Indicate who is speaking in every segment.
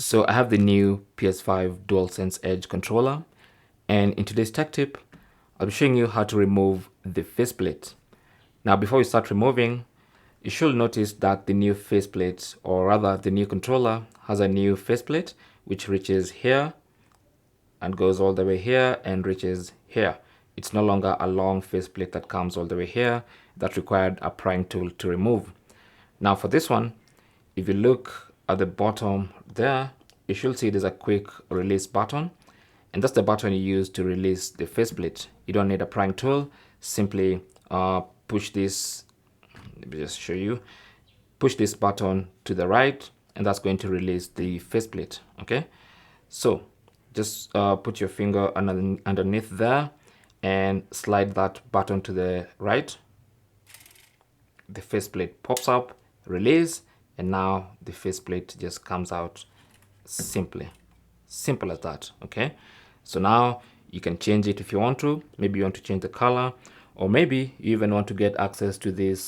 Speaker 1: So I have the new PS5 DualSense Edge controller, and in today's tech tip, I'll be showing you how to remove the faceplate. Now before we start removing, you should notice that the new faceplate, or rather the new controller, has a new faceplate which reaches here and goes all the way here and reaches here. It's no longer a long faceplate that comes all the way here that required a prying tool to remove. Now for this one, if you look at the bottom there, you should see there's a quick release button, and that's the button you use to release the faceplate. You don't need a prying tool. Simply push this, let me just show you, push this button to the right, and that's going to release the faceplate. Okay, so just put your finger underneath there and slide that button to the right. The faceplate pops up, release, and now the faceplate just comes out simply. Simple as that. Okay, so now you can change it if you want to. Maybe you want to change the color, or maybe you even want to get access to these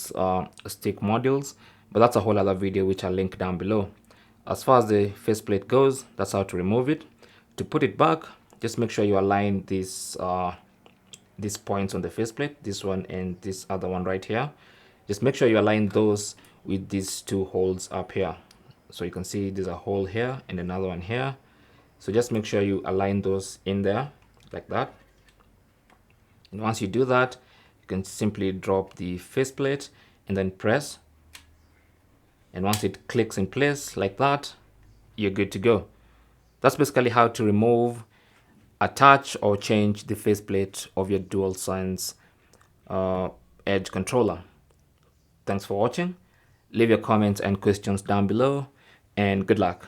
Speaker 1: stick modules, but that's a whole other video which I'll link down below. As far as the faceplate goes, that's how to remove it. To put it back, just make sure you align these points on the faceplate, this one and this other one right here. Just make sure you align those with these two holes up here. So you can see there's a hole here and another one here. So just make sure you align those in there like that. And once you do that, you can simply drop the faceplate and then press. And once it clicks in place like that, you're good to go. That's basically how to remove, attach, or change the faceplate of your DualSense Edge controller. Thanks for watching. Leave your comments and questions down below, and good luck.